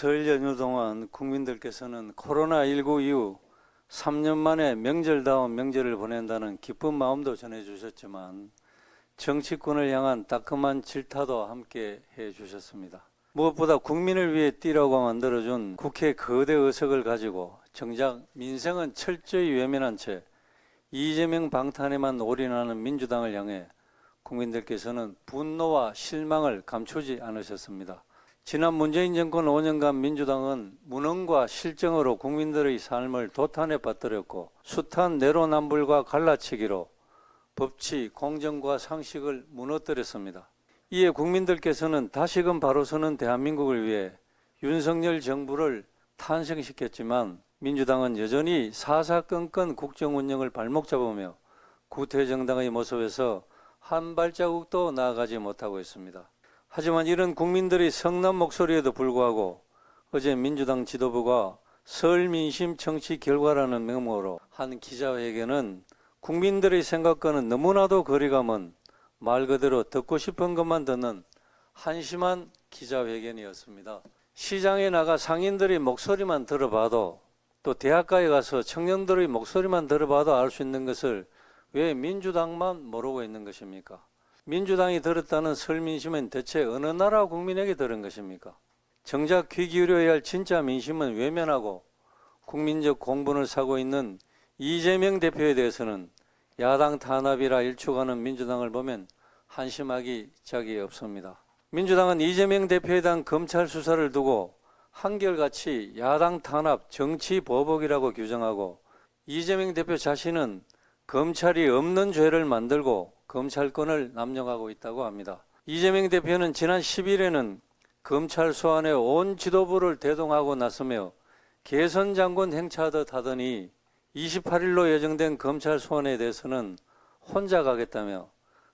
설 연휴 동안 국민들께서는 코로나19 이후 3년 만에 명절다운 명절을 보낸다는 기쁜 마음도 전해주셨지만 정치권을 향한 따끔한 질타도 함께 해주셨습니다. 무엇보다 국민을 위해 뛰라고 만들어준 국회 거대 의석을 가지고 정작 민생은 철저히 외면한 채 이재명 방탄에만 올인하는 민주당을 향해 국민들께서는 분노와 실망을 감추지 않으셨습니다. 지난 문재인 정권 5년간 민주당은 무능과 실정으로 국민들의 삶을 도탄에 빠뜨렸고 숱한 내로남불과 갈라치기로 법치, 공정과 상식을 무너뜨렸습니다. 이에 국민들께서는 다시금 바로 서는 대한민국을 위해 윤석열 정부를 탄생시켰지만 민주당은 여전히 사사건건 국정 운영을 발목 잡으며 구태정당의 모습에서 한 발자국도 나아가지 못하고 있습니다. 하지만 이런 국민들의 성난 목소리에도 불구하고 어제 민주당 지도부가 설 민심 청취 결과라는 명목으로 한 기자회견은 국민들의 생각과는 너무나도 거리가 먼 말 그대로 듣고 싶은 것만 듣는 한심한 기자회견이었습니다. 시장에 나가 상인들의 목소리만 들어봐도 또 대학가에 가서 청년들의 목소리만 들어봐도 알 수 있는 것을 왜 민주당만 모르고 있는 것입니까? 민주당이 들었다는 설 민심은 대체 어느 나라 국민에게 들은 것입니까? 정작 귀 기울여야 할 진짜 민심은 외면하고 국민적 공분을 사고 있는 이재명 대표에 대해서는 야당 탄압이라 일축하는 민주당을 보면 한심하기 짝이 없습니다. 민주당은 이재명 대표에 대한 검찰 수사를 두고 한결같이 야당 탄압, 정치 보복이라고 규정하고 이재명 대표 자신은 검찰이 없는 죄를 만들고 검찰권을 남용하고 있다고 합니다. 이재명 대표는 지난 10일에는 검찰 소환에 온 지도부를 대동하고 나서며 개선 장군 행차하듯 하더니 28일로 예정된 검찰 소환에 대해서는 혼자 가겠다며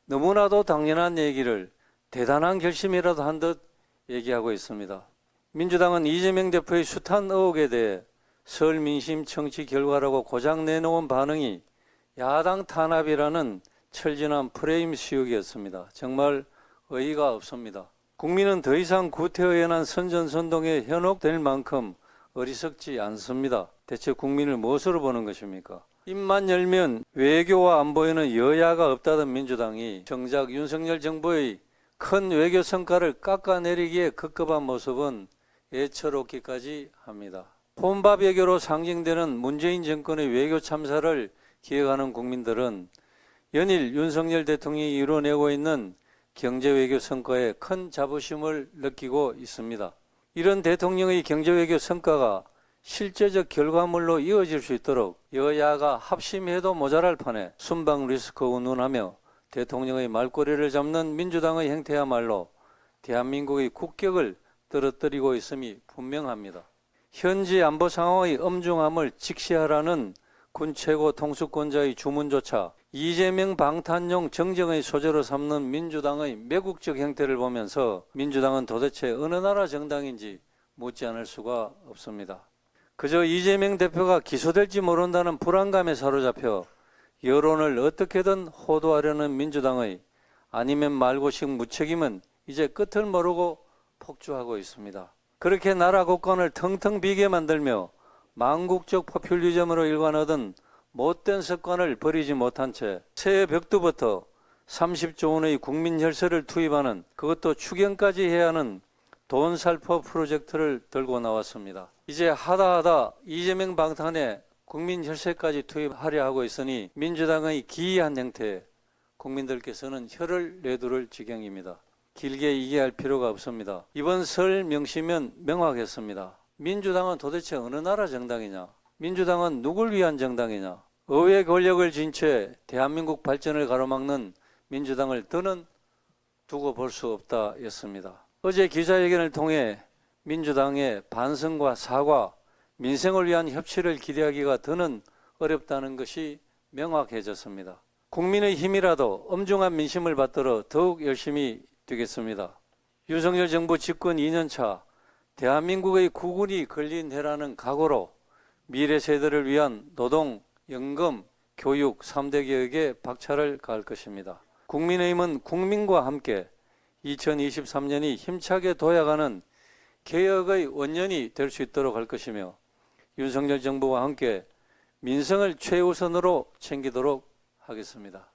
너무나도 당연한 얘기를 대단한 결심이라도 한 듯 얘기하고 있습니다. 민주당은 이재명 대표의 숱한 의혹에 대해 설 민심 청취 결과라고 고작 내놓은 반응이 야당 탄압이라는 철진한 프레임 수역이었습니다. 정말 어이가 없습니다. 국민은 더 이상 구태의연한 선전선동에 현혹될 만큼 어리석지 않습니다. 대체 국민을 무엇으로 보는 것입니까? 입만 열면 외교와 안보에는 여야가 없다던 민주당이 정작 윤석열 정부의 큰 외교 성과를 깎아내리기에 급급한 모습은 애처롭기까지 합니다. 혼밥 외교로 상징되는 문재인 정권의 외교 참사를 기억하는 국민들은 연일 윤석열 대통령이 이뤄내고 있는 경제외교 성과에 큰 자부심을 느끼고 있습니다. 이런 대통령의 경제외교 성과가 실제적 결과물로 이어질 수 있도록 여야가 합심해도 모자랄 판에 순방 리스크 운운하며 대통령의 말꼬리를 잡는 민주당의 행태야말로 대한민국의 국격을 떨어뜨리고 있음이 분명합니다. 현지 안보 상황의 엄중함을 직시하라는 군 최고 통수권자의 주문조차 이재명 방탄용 정쟁의 소재로 삼는 민주당의 매국적 행태를 보면서 민주당은 도대체 어느 나라 정당인지 묻지 않을 수가 없습니다. 그저 이재명 대표가 기소될지 모른다는 불안감에 사로잡혀 여론을 어떻게든 호도하려는 민주당의 아니면 말고식 무책임은 이제 끝을 모르고 폭주하고 있습니다. 그렇게 나라 국권을 텅텅 비게 만들며 망국적 포퓰리즘으로 일관하던 못된 습관을 버리지 못한 채 새해 벽두부터 30조 원의 국민 혈세를 투입하는 그것도 추경까지 해야 하는 돈 살포 프로젝트를 들고 나왔습니다. 이제 하다하다 이재명 방탄에 국민 혈세까지 투입하려 하고 있으니 민주당의 기이한 행태에 국민들께서는 혀를 내두를 지경입니다. 길게 얘기할 필요가 없습니다. 이번 설 명시면 명확했습니다. 민주당은 도대체 어느 나라 정당이냐? 민주당은 누굴 위한 정당이냐? 의회 권력을 쥔 채 대한민국 발전을 가로막는 민주당을 더는 두고 볼 수 없다였습니다. 어제 기자회견을 통해 민주당의 반성과 사과, 민생을 위한 협치를 기대하기가 더는 어렵다는 것이 명확해졌습니다. 국민의 힘이라도 엄중한 민심을 받들어 더욱 열심히 되겠습니다. 윤석열 정부 집권 2년차 대한민국의 국운이 걸린 해라는 각오로 미래 세대를 위한 노동, 연금, 교육 3대 개혁에 박차를 가할 것입니다. 국민의힘은 국민과 함께 2023년이 힘차게 도약하는 개혁의 원년이 될 수 있도록 할 것이며 윤석열 정부와 함께 민생을 최우선으로 챙기도록 하겠습니다.